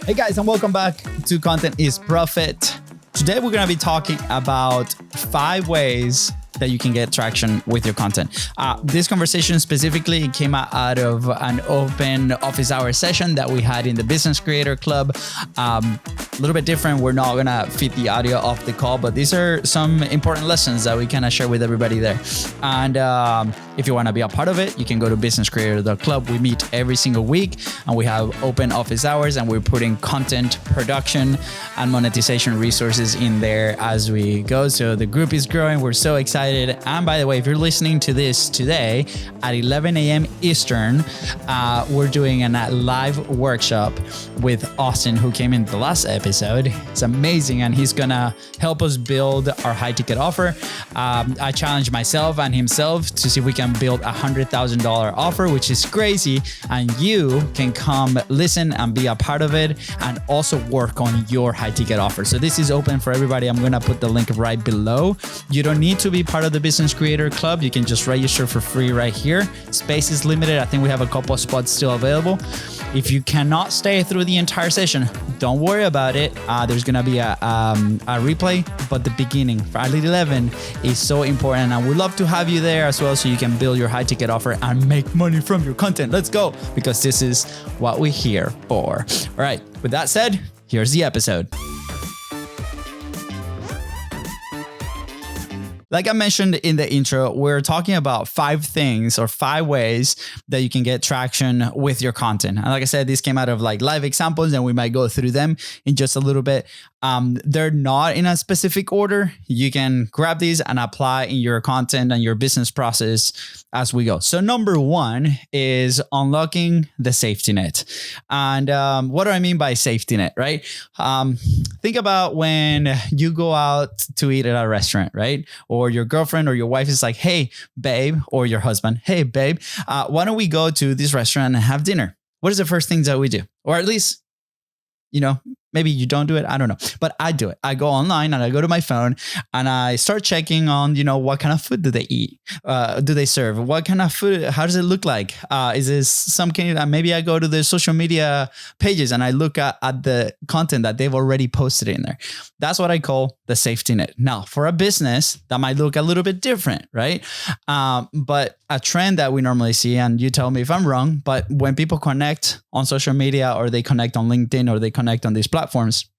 Hey guys, and welcome back to Content is Profit. Today we're going to be talking about 5 ways that you can get traction with your content. This conversation specifically came out of an open office hour session that we had in the Business Creator Club. A little bit different. We're not gonna feed the audio off the call, but these are some important lessons that we kind of share with everybody there. And if you wanna be a part of it, you can go to businesscreator.club. We meet every single week and we have open office hours and we're putting content production and monetization resources in there as we go. So the group is growing. We're so excited. And by the way, if you're listening to this today at 11 a.m. Eastern, we're doing a live workshop with Austin, who came in the last episode. It's amazing. And he's going to help us build our high ticket offer. I challenged myself and himself to see if we can build a $100,000 offer, which is crazy. And you can come listen and be a part of it and also work on your high ticket offer. So this is open for everybody. I'm going to put the link right below. You don't need to be part of the Business Creator Club. You can just register for free right here. Space is limited. I think we have a couple of spots still available. If you cannot stay through the entire session, don't worry about it. There's going to be a replay, but the beginning, Friday 11, is so important. And we'd love to have you there as well so you can build your high ticket offer and make money from your content. Let's go, because this is what we're here for. All right. With that said, here's the episode. Like I mentioned in the intro, we're talking about 5 things or 5 ways that you can get traction with your content. And like I said, this came out of like live examples and we might go through them in just a little bit. They're not in a specific order. You can grab these and apply in your content and your business process as we go. So number 1 is unlocking the safety net. And what do I mean by safety net, right? Think about when you go out to eat at a restaurant, right? Or your girlfriend or your wife is like, hey, babe, or your husband, hey, babe, why don't we go to this restaurant and have dinner? What is the first things that we do? Or at least, maybe you don't do it. I don't know, but I do it. I go online and I go to my phone and I start checking on, what kind of food do they eat? Do they serve? What kind of food? How does it look like? Is this some kind of, maybe I go to the social media pages and I look at the content that they've already posted in there. That's what I call the safety net. Now, for a business, that might look a little bit different, right? But a trend that we normally see, and you tell me if I'm wrong, but when people connect on social media or they connect on LinkedIn or they connect on these platforms,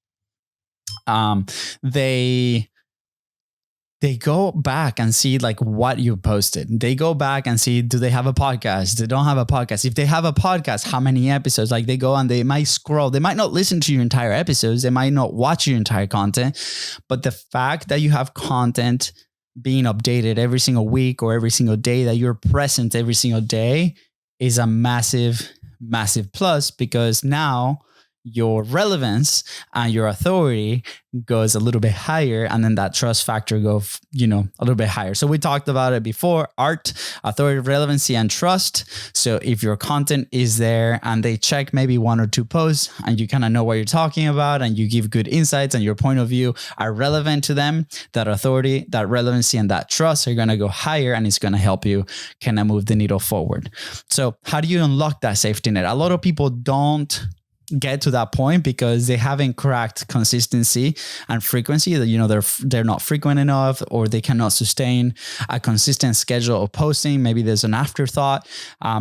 they go back and see like what you posted. They go back and see, do they have a podcast? They don't have a podcast. If they have a podcast, how many episodes? Like they go and they might scroll. They might not listen to your entire episodes. They might not watch your entire content. But the fact that you have content being updated every single week or every single day, that you're present every single day, is a massive, massive plus, because now your relevance and your authority goes a little bit higher, and then that trust factor goes, a little bit higher. So we talked about it before: art, authority, relevancy, and trust. So if your content is there and they check maybe 1 or 2 posts and you kind of know what you're talking about and you give good insights and your point of view are relevant to them, that authority, that relevancy, and that trust are going to go higher, and it's going to help you kind of move the needle forward. So how do you unlock that safety net? A lot of people don't get to that point because they haven't cracked consistency and frequency. That they're not frequent enough, or they cannot sustain a consistent schedule of posting. Maybe there's an afterthought.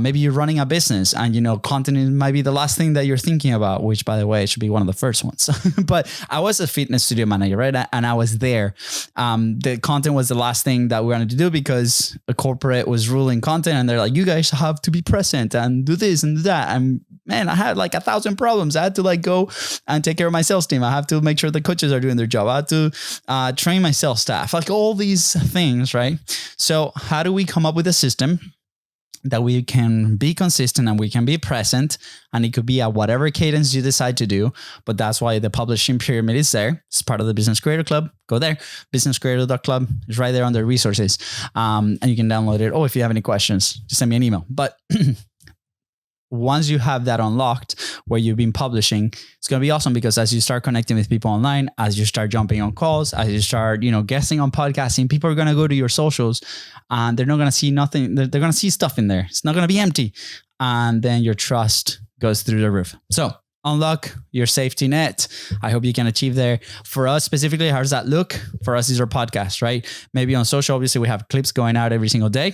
Maybe you're running a business and content might be the last thing that you're thinking about, which, by the way, it should be one of the first ones. But I was a fitness studio manager, right? And I was there. The content was the last thing that we wanted to do because a corporate was ruling content, and they're like, you guys have to be present and do this and do that. And man, I had like 1,000 problems. I had to go and take care of my sales team. I have to make sure the coaches are doing their job. I have to train my sales staff, like all these things, right? So how do we come up with a system that we can be consistent and we can be present, and it could be at whatever cadence you decide to do? But that's why the publishing pyramid is there. It's part of the Business Creator Club. Go there, businesscreator.club. It's right there under resources. And you can download it. Oh, if you have any questions, just send me an email. But once you have that unlocked where you've been publishing, it's going to be awesome, because as you start connecting with people online, as you start jumping on calls, as you start, guesting on podcasting, people are going to go to your socials and they're not going to see nothing. They're going to see stuff in there. It's not going to be empty. And then your trust goes through the roof. So unlock your safety net. I hope you can achieve there. For us specifically, how does that look? For us, these are podcasts, right? Maybe on social, obviously we have clips going out every single day.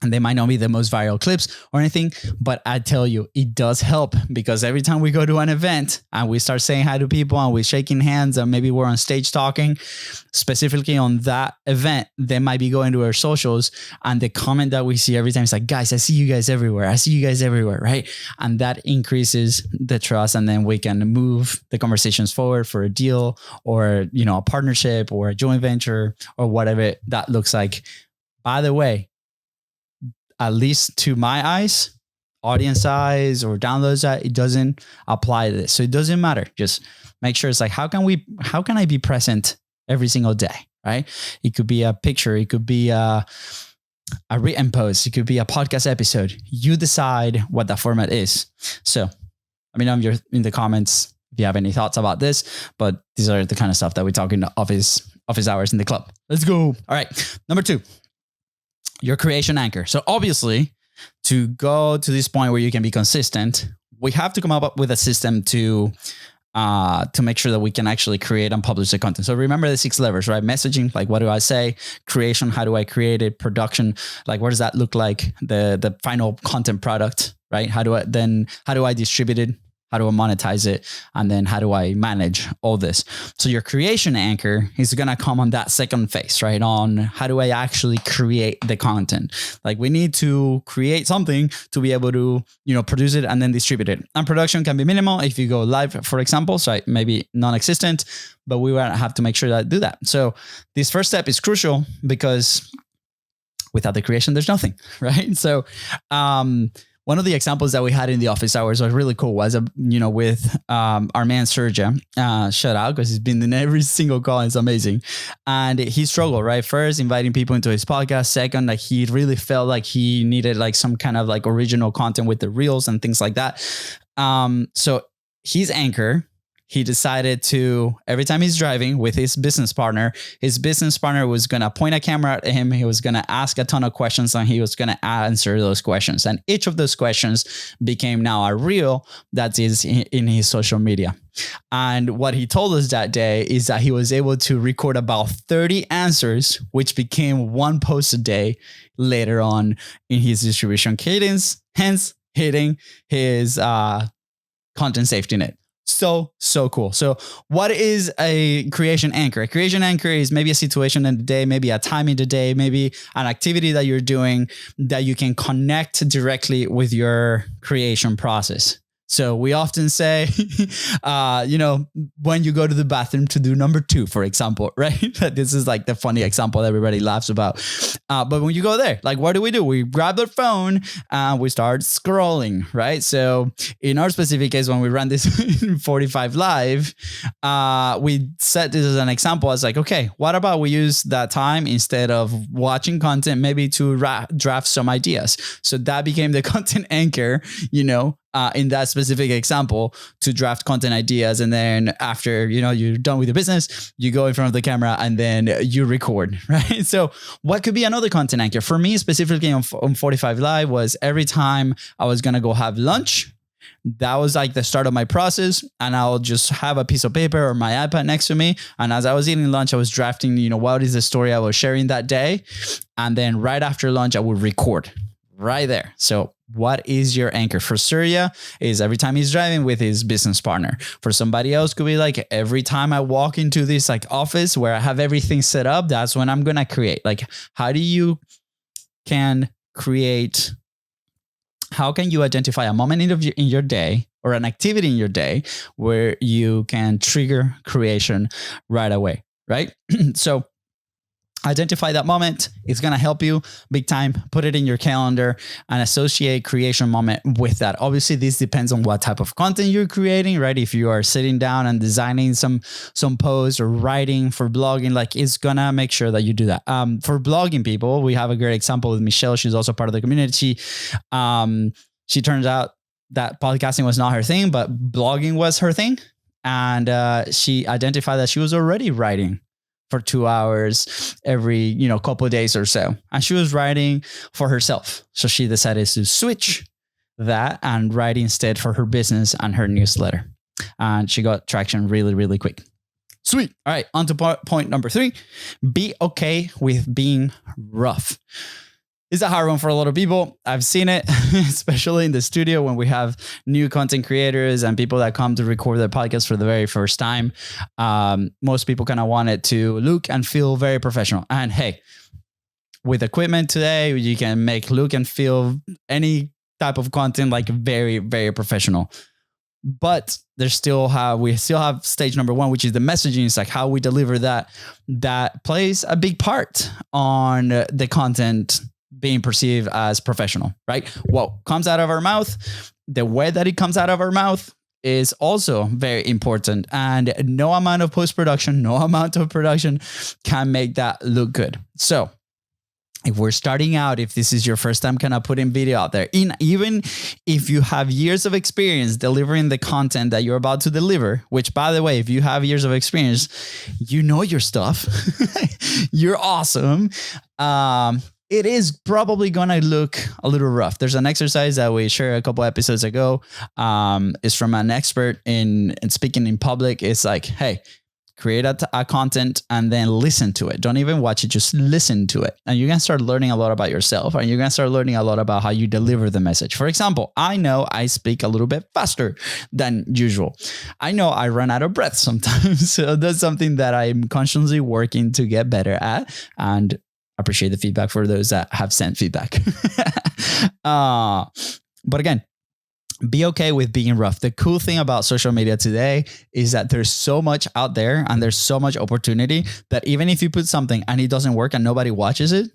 And they might not be the most viral clips or anything, but I tell you, it does help, because every time we go to an event and we start saying hi to people and we're shaking hands and maybe we're on stage talking, specifically on that event, they might be going to our socials, and the comment that we see every time is like, guys, I see you guys everywhere. I see you guys everywhere, right? And that increases the trust, and then we can move the conversations forward for a deal or, a partnership or a joint venture or whatever that looks like. By the way, at least to my eyes, audience size or downloads, it doesn't apply to this. So it doesn't matter. Just make sure it's like, how can I be present every single day, right? It could be a picture. It could be a written post. It could be a podcast episode. You decide what that format is. So let me know in the comments if you have any thoughts about this, but these are the kind of stuff that we talk in the office hours in the club. Let's go. All right. Number 2. Your creation anchor. So obviously, to go to this point where you can be consistent, we have to come up with a system to make sure that we can actually create and publish the content. So remember the 6 levers, right? Messaging, like what do I say? Creation, how do I create it? Production, like what does that look like? The final content product, right? How do I distribute it? How do I monetize it? And then how do I manage all this? So your creation anchor is going to come on that second phase, right? On how do I actually create the content? Like we need to create something to be able to, produce it and then distribute it. And production can be minimal if you go live, for example, so maybe non-existent, but we will have to make sure that do that. So this first step is crucial, because without the creation, there's nothing, right? So, one of the examples that we had in the office hours was really cool. Was with our man Sergio. Shout out, because he's been in every single call. It's amazing, and he struggled, right? First, inviting people into his podcast. Second, like he really felt like he needed like some kind of like original content with the reels and things like that. So his anchor, he decided to, every time he's driving with his business partner was going to point a camera at him. He was going to ask a ton of questions, and he was going to answer those questions. And each of those questions became now a reel that is in his social media. And what he told us that day is that he was able to record about 30 answers, which became 1 post a day later on in his distribution cadence, hence hitting his content safety net. So cool. So what is a creation anchor? A creation anchor is maybe a situation in the day, maybe a time in the day, maybe an activity that you're doing that you can connect directly with your creation process. So we often say, when you go to the bathroom to do number 2, for example, right? This is like the funny example that everybody laughs about. But when you go there, like, what do? We grab our phone and we start scrolling, right? So in our specific case, when we run this 45 live, we set this as an example. It's like, okay, what about we use that time instead of watching content, maybe to draft some ideas? So that became the content anchor, in that specific example, to draft content ideas. And then after, you're done with your business, you go in front of the camera and then you record, right? So what could be another content anchor? For me, specifically on 45 Live, was every time I was going to go have lunch, that was like the start of my process. And I'll just have a piece of paper or my iPad next to me. And as I was eating lunch, I was drafting, what is the story I was sharing that day? And then right after lunch, I would record right there. So what is your anchor? For Surya, is every time he's driving with his business partner. For somebody else, could be like every time I walk into this like office where I have everything set up, that's when I'm going to create. Like, how can you identify a moment in your day or an activity in your day where you can trigger creation right away, right? So identify that moment. It's going to help you big time. Put it in your calendar and associate creation moment with that. Obviously, this depends on what type of content you're creating, right? If you are sitting down and designing some posts or writing for blogging, like, it's going to make sure that you do that. For blogging people, we have a great example with Michelle. She's also part of the community. She turns out that podcasting was not her thing, but blogging was her thing. And she identified that she was already writing for 2 hours every, couple of days or so. And she was writing for herself. So she decided to switch that and write instead for her business and her newsletter. And she got traction really, really quick. Sweet. All right. On to point number 3. Be okay with being rough. It's a hard one for a lot of people. I've seen it, especially in the studio when we have new content creators and people that come to record their podcast for the very first time. Most people kind of want it to look and feel very professional. And hey, with equipment today, you can make look and feel any type of content like very, very professional. But we still have stage number 1, which is the messaging. It's like how we deliver that plays a big part on the content being perceived as professional, right? What comes out of our mouth, the way that it comes out of our mouth is also very important. And no amount of post-production, no amount of production can make that look good. So if we're starting out, if this is your first time kind of putting video out there, even if you have years of experience delivering the content that you're about to deliver, which by the way, if you have years of experience, you know your stuff, you're awesome. It is probably going to look a little rough. There's an exercise that we shared a couple episodes ago. It's from an expert in speaking in public. It's like, hey, create a content and then listen to it. Don't even watch it, just listen to it. And you're going to start learning a lot about yourself, and you're going to start learning a lot about how you deliver the message. For example, I know I speak a little bit faster than usual. I know I run out of breath sometimes. So that's something that I'm constantly working to get better at, and appreciate the feedback for those that have sent feedback. But again, be okay with being rough. The cool thing about social media today is that there's so much out there and there's so much opportunity that even if you put something and it doesn't work and nobody watches it,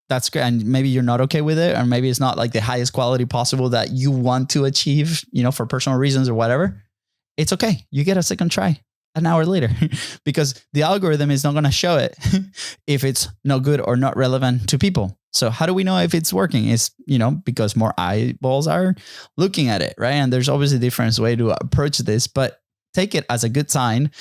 that's great. And maybe you're not okay with it, or maybe it's not like the highest quality possible that you want to achieve, for personal reasons or whatever. It's okay. You get a second try an hour later because the algorithm is not going to show it if it's not good or not relevant to people. So how do we know if it's working? It's, because more eyeballs are looking at it, right? And there's obviously a different way to approach this, but take it as a good sign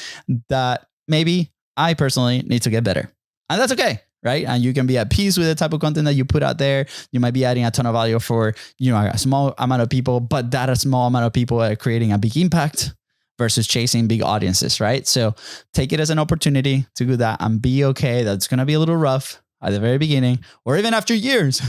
that maybe I personally need to get better. And that's okay, right? And you can be at peace with the type of content that you put out there. You might be adding a ton of value for, a small amount of people, but that a small amount of people are creating a big impact versus chasing big audiences, right? So take it as an opportunity to do that and be okay. That's going to be a little rough at the very beginning or even after years,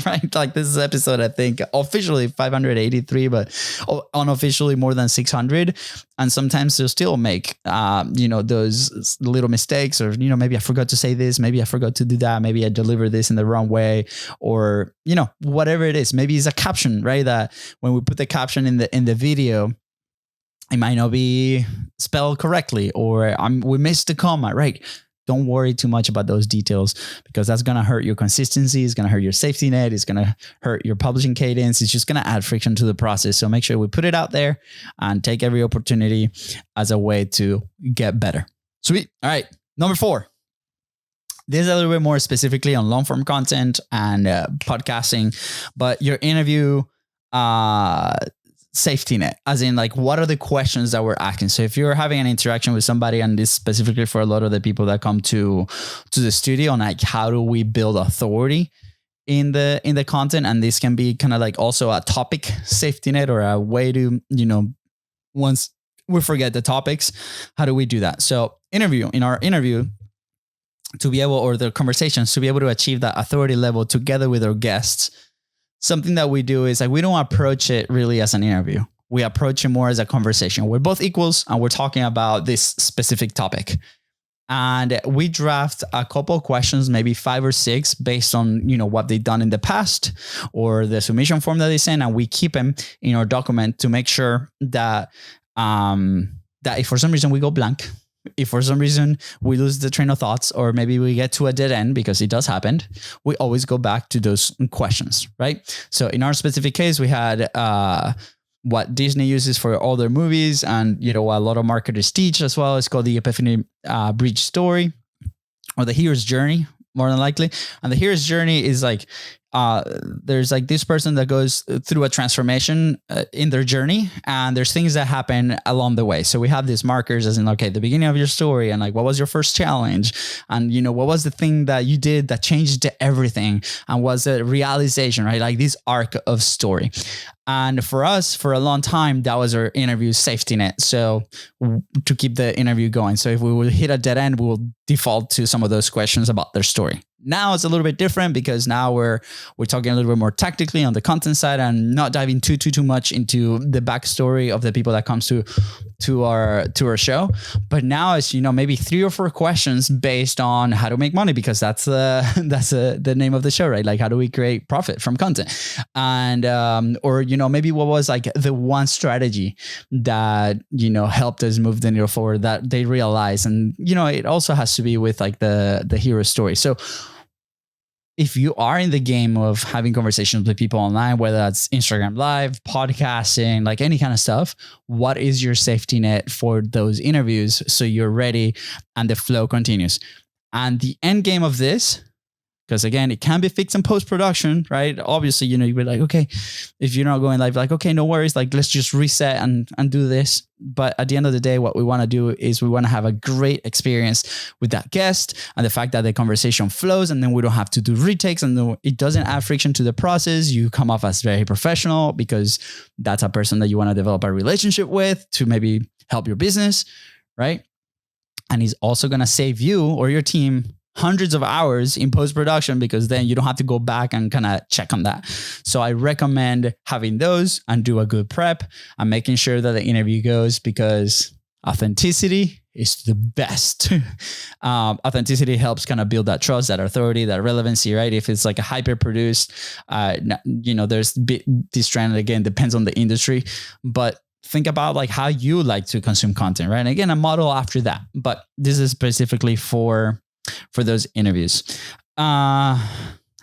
right? Like this is episode, I think, officially 583, but unofficially more than 600. And sometimes they'll still make, those little mistakes or, maybe I forgot to say this, maybe I forgot to do that. Maybe I delivered this in the wrong way or, whatever it is. Maybe it's a caption, right? That when we put the caption in the video, it might not be spelled correctly or we missed the comma, right? Don't worry too much about those details because that's going to hurt your consistency. It's going to hurt your safety net. It's going to hurt your publishing cadence. It's just going to add friction to the process. So make sure we put it out there and take every opportunity as a way to get better. Sweet. All right. Number 4. This is a little bit more specifically on long form content and podcasting, but your interview, safety net, as in like, what are the questions that we're asking? So if you're having an interaction with somebody, and this specifically for a lot of the people that come to the studio, and like, how do we build authority in the content? And this can be kind of like also a topic safety net or a way to, once we forget the topics, how do we do that? So in our interview, to be able, or the conversations, to be able to achieve that authority level together with our guests, something that we do is like, we don't approach it really as an interview. We approach it more as a conversation. We're both equals and we're talking about this specific topic. And we draft a couple of questions, maybe 5 or 6 based on, what they've done in the past or the submission form that they send. And we keep them in our document to make sure that, that if for some reason we go blank, if for some reason we lose the train of thoughts, or maybe we get to a dead end, because it does happen, we always go back to those questions, right? So in our specific case, we had what Disney uses for all their movies, and a lot of marketers teach as well. It's called the Epiphany bridge story, or the hero's journey, more than likely. And the hero's journey is like there's like this person that goes through a transformation in their journey, and there's things that happen along the way. So we have these markers as in, okay, the beginning of your story, and like, what was your first challenge? And, what was the thing that you did that changed everything? And was it realization, right? Like this arc of story. And for us, for a long time, that was our interview safety net. So to keep the interview going. So if we will hit a dead end, we'll default to some of those questions about their story. Now it's a little bit different because now we're talking a little bit more tactically on the content side and not diving too much into the backstory of the people that comes to our show. But now it's maybe 3 or 4 questions based on how to make money, because that's the name of the show, right? Like, how do we create profit from content? And or maybe what was like the one strategy that helped us move the needle forward that they realized. And it also has to be with like the hero story. So if you are in the game of having conversations with people online, whether that's Instagram Live, podcasting, like any kind of stuff, what is your safety net for those interviews so you're ready and the flow continues? And the end game of this, because again, it can be fixed in post-production, right? Obviously, you'd be like, okay, if you're not going live, like, okay, no worries. Like, let's just reset and do this. But at the end of the day, what we want to do is we want to have a great experience with that guest, and the fact that the conversation flows, and then we don't have to do retakes, and it doesn't add friction to the process. You come off as very professional because that's a person that you want to develop a relationship with to maybe help your business, right? And he's also going to save you or your team hundreds of hours in post-production, because then you don't have to go back and kind of check on that. So I recommend having those and do a good prep and making sure that the interview goes, because authenticity is the best. Authenticity helps kind of build that trust, that authority, that relevancy, right? If it's like a hyper-produced, there's this trend, again, depends on the industry, but think about like how you like to consume content, right? And again, a model after that, but this is specifically for those interviews. And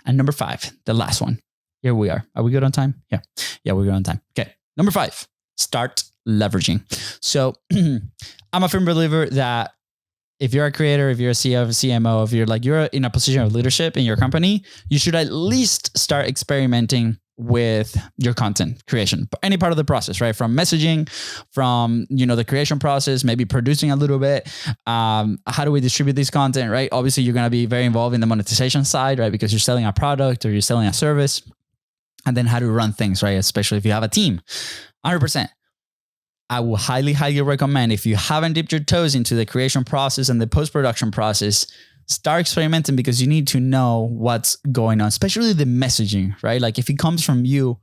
number 5, the last one. Here we are. Are we good on time? Yeah, we're good on time. Okay. Number 5, start leveraging. So I'm a firm believer that if you're a creator, if you're a CEO, CMO, if you're in a position of leadership in your company, you should at least start experimenting with your content creation, any part of the process, right? From messaging, from, the creation process, maybe producing a little bit. How do we distribute this content, right? Obviously, you're going to be very involved in the monetization side, right? Because you're selling a product or you're selling a service. And then how to run things, right? Especially if you have a team. 100%. I will highly, highly recommend, if you haven't dipped your toes into the creation process and the post-production process, start experimenting, because you need to know what's going on, especially the messaging, right? Like if it comes from you,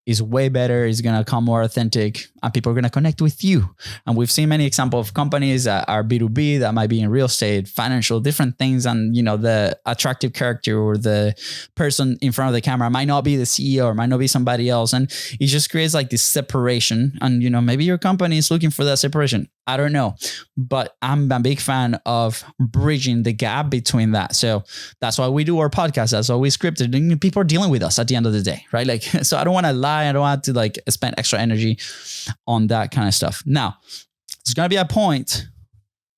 is way better, is going to come more authentic, and people are going to connect with you. And we've seen many examples of companies that are B2B, that might be in real estate, financial, different things. And, the attractive character or the person in front of the camera might not be the CEO or might not be somebody else. And it just creates like this separation. And, maybe your company is looking for that separation. I don't know, but I'm a big fan of bridging the gap between that. So that's why we do our podcast. That's why we scripted. And people are dealing with us at the end of the day, right? Like, so I don't want to lie. I don't want to like spend extra energy on that kind of stuff. Now, there's going to be a point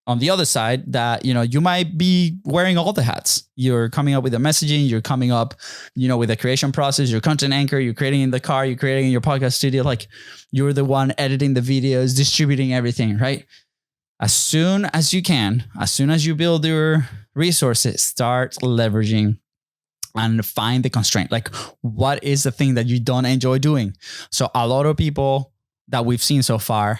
on the other side that, you might be wearing all the hats. You're coming up with the messaging, you're coming up, with the creation process, your content anchor, you're creating in the car, you're creating in your podcast studio. Like you're the one editing the videos, distributing everything, right? As soon as you can, as soon as you build your resources, start leveraging and find the constraint. Like, what is the thing that you don't enjoy doing? So a lot of people that we've seen so far,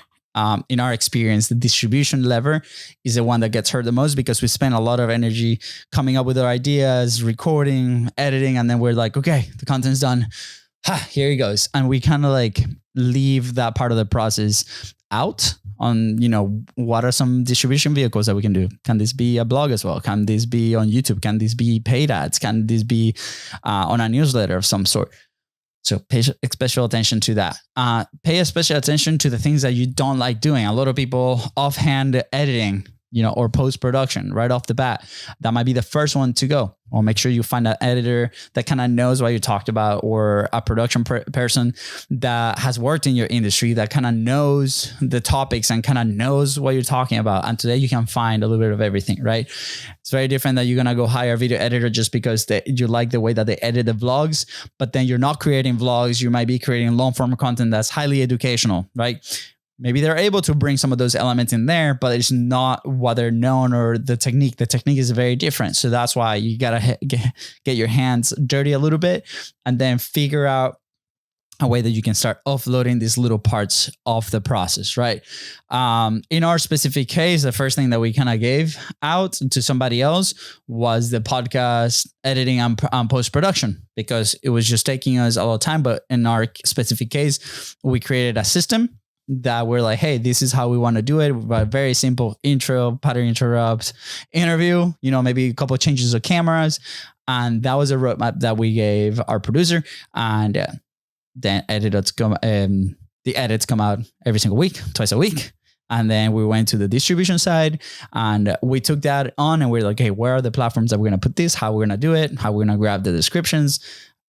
in our experience, the distribution lever is the one that gets hurt the most, because we spend a lot of energy coming up with our ideas, recording, editing, and then we're like, okay, the content's done. Here it goes. And we kind of like leave that part of the process out on, what are some distribution vehicles that we can do? Can this be a blog as well? Can this be on YouTube? Can this be paid ads? Can this be on a newsletter of some sort? So pay special attention to that. Pay special attention to the things that you don't like doing. A lot of people offhand editing or post-production right off the bat. That might be the first one to go. Or make sure you find an editor that kind of knows what you talked about, or a production person that has worked in your industry that kind of knows the topics and kind of knows what you're talking about. And today you can find a little bit of everything, right? It's very different that you're going to go hire a video editor just because you like the way that they edit the vlogs, but then you're not creating vlogs. You might be creating long form content that's highly educational, right? Maybe they're able to bring some of those elements in there, but it's not what they're known, or the technique. The technique is very different. So that's why you got to get your hands dirty a little bit and then figure out a way that you can start offloading these little parts of the process, right? In our specific case, the first thing that we kind of gave out to somebody else was the podcast editing and post-production, because it was just taking us a lot of time. But in our specific case, we created a system that we're like, hey, this is how we want to do it. A very simple intro, pattern interrupts, interview, maybe a couple of changes of cameras. And that was a roadmap that we gave our producer. And then the edits come out every single week, twice a week. And then we went to the distribution side and we took that on and we're like, hey, where are the platforms that we're going to put this? How we're going to do it? How we're going to grab the descriptions?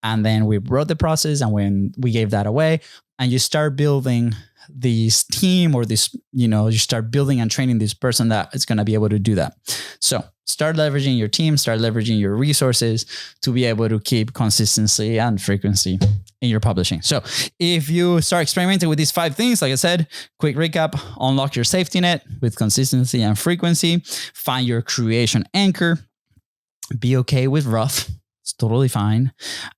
And then we wrote the process, and when we gave that away, and you start building this team, or this, you start building and training this person that is going to be able to do that. So start leveraging your team, start leveraging your resources to be able to keep consistency and frequency in your publishing. So if you start experimenting with these 5 things, like I said, quick recap: unlock your safety net with consistency and frequency, find your creation anchor, be okay with rough. It's totally fine.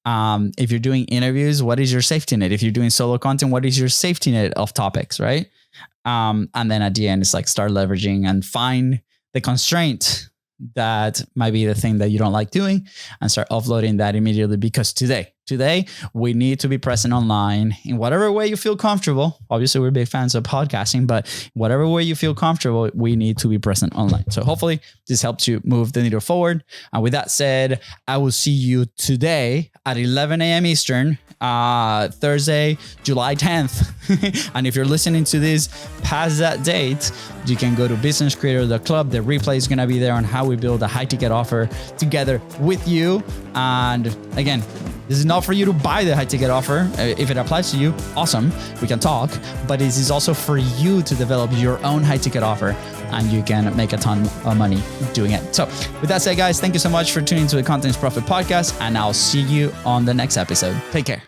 If you're doing interviews, what is your safety net? If you're doing solo content, what is your safety net of topics, right? And then at the end, it's like start leveraging and find the constraint that might be the thing that you don't like doing, and start offloading that immediately. Because today we need to be present online in whatever way you feel comfortable. Obviously, we're big fans of podcasting, but whatever way you feel comfortable, we need to be present online. So hopefully this helps you move the needle forward. And with that said, I will see you today at 11 a.m. Eastern, Thursday, July 10th. And if you're listening to this past that date, you can go to businesscreator.club. The replay is going to be there on how we build a high ticket offer together with you. And again, this is not for you to buy the high ticket offer. If it applies to you, awesome, we can talk. But this is also for you to develop your own high ticket offer, and you can make a ton of money doing it. So with that said, guys, thank you so much for tuning to the Content is Profit podcast, and I'll see you on the next episode. Take care.